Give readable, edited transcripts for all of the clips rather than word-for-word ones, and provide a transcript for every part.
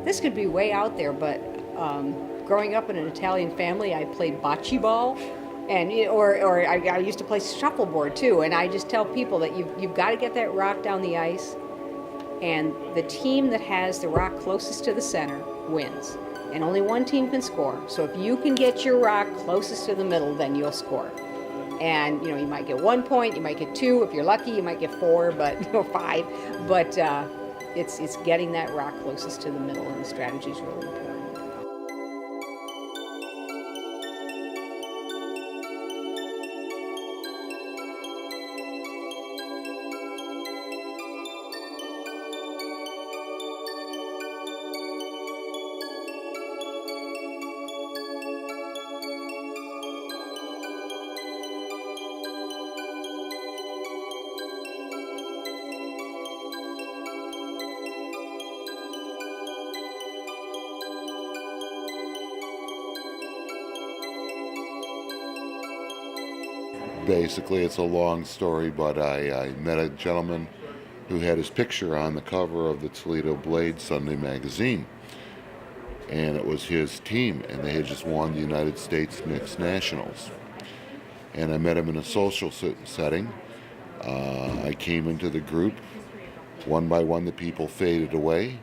this could be way out there, but growing up in an Italian family, I played bocce ball, and I used to play shuffleboard too. And I just tell people that you've got to get that rock down the ice, and the team that has the rock closest to the center wins. And only one team can score. So if you can get your rock closest to the middle, then you'll score. And you might get 1 point, you might get 2. If you're lucky, you might get 4, but 5. But it's getting that rock closest to the middle, and the strategy is really important. Basically, it's a long story, but I met a gentleman who had his picture on the cover of the Toledo Blade Sunday magazine. And it was his team, and they had just won the United States Mixed Nationals. And I met him in a social setting. I came into the group. One by one, the people faded away.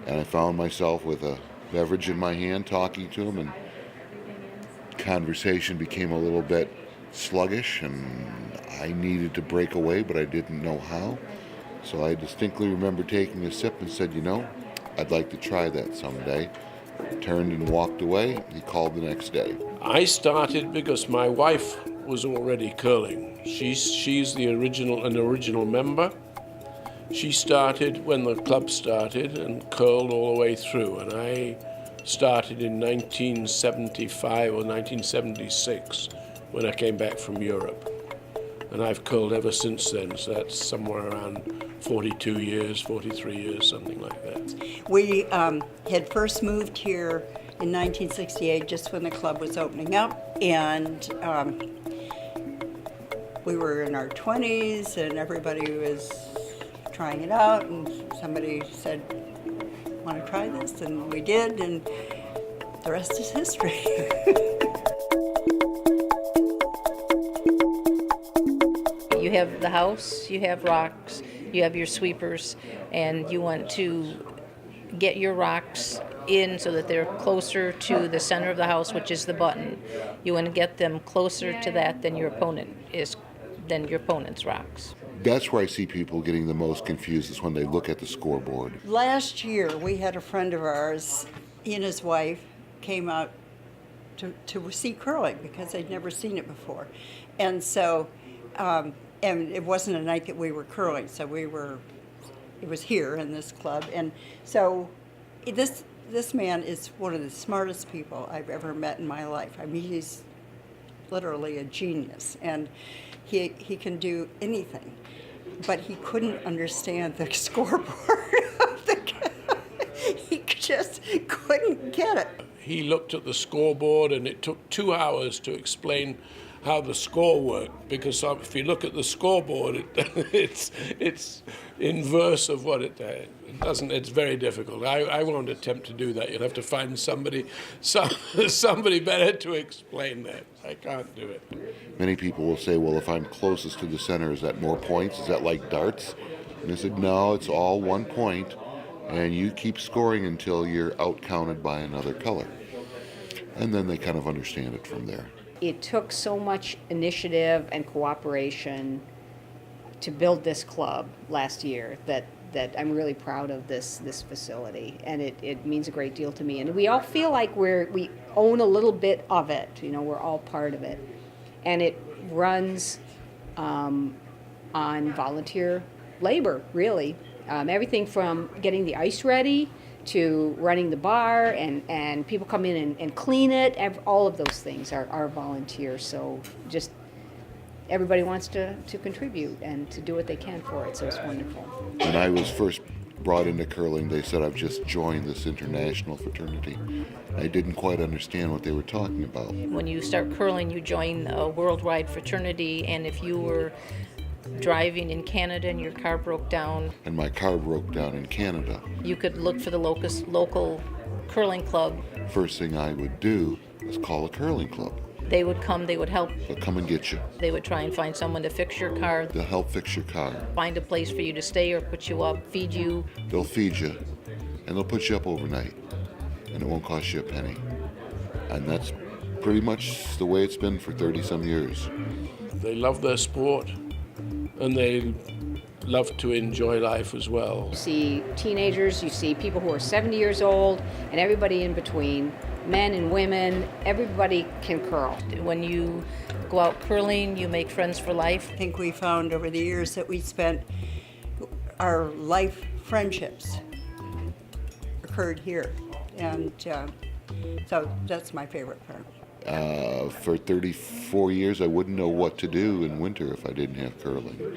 And I found myself with a beverage in my hand talking to him, and conversation became a little bit sluggish, and I needed to break away, but I didn't know how. So I distinctly remember taking a sip and said, I'd like to try that someday. Turned and walked away. He called the next day. I started because my wife was already curling. She's an original member. She started when the club started and curled all the way through. And I started in 1975 or 1976 when I came back from Europe. And I've curled ever since then, so that's somewhere around 42 years, 43 years, something like that. We had first moved here in 1968, just when the club was opening up, and we were in our 20s, and everybody was trying it out, and somebody said, want to try this? And we did, and the rest is history. You have the house, you have rocks, you have your sweepers, and you want to get your rocks in so that they're closer to the center of the house, which is the button. You want to get them closer to that than your opponent's rocks. That's where I see people getting the most confused, is when they look at the scoreboard. Last year, we had a friend of ours, he and his wife came out to see curling because they'd never seen it before. And so, and it wasn't a night that we were curling, so it was here in this club. And so this man is one of the smartest people I've ever met in my life. I mean, he's literally a genius, and he can do anything. But he couldn't understand the scoreboard of the game. He just couldn't get it. He looked at the scoreboard, and it took 2 hours to explain how the score worked, because if you look at the scoreboard, it's inverse of what it doesn't. It's very difficult. I won't attempt to do that. You'll have to find somebody better to explain that. I can't do it. Many people will say, well, if I'm closest to the center, is that more points? Is that like darts? And I said, no, it's all 1 point, and you keep scoring until you're out-counted by another color. And then they kind of understand it from there. It took so much initiative and cooperation to build this club last year that I'm really proud of this facility, and it means a great deal to me. And we all feel like we own a little bit of it. We're all part of it, and it runs on volunteer labor, really. Everything from getting the ice ready to running the bar, and people come in and clean it. All of those things are volunteers. So just everybody wants to contribute and to do what they can for it. So it's wonderful. When I was first brought into curling, they said I've just joined this international fraternity. I didn't quite understand what they were talking about. When you start curling, you join a worldwide fraternity, and if you were driving in Canada and your car broke down, And my car broke down in Canada. you could look for the local curling club. First thing I would do is call a curling club. They would come, they would help. They'll come and get you. They would try and find someone to fix your car, They'll help fix your car. find a place for you to stay or put you up, feed you. They'll feed you, and they'll put you up overnight, and it won't cost you a penny. And that's pretty much the way it's been for 30-some years. They love their sport, and they love to enjoy life as well. You see teenagers, you see people who are 70 years old, and everybody in between, men and women, everybody can curl. When you go out curling, you make friends for life. I think we found over the years that we spent our life friendships occurred here. And so that's my favorite part. For 34 years, I wouldn't know what to do in winter if I didn't have curling.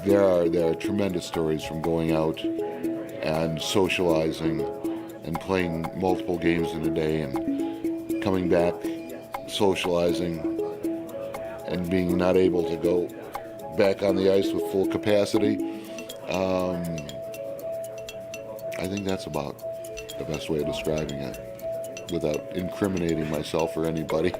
There are tremendous stories from going out and socializing and playing multiple games in a day and coming back, socializing, and being not able to go back on the ice with full capacity. I think that's about the best way of describing it without incriminating myself or anybody.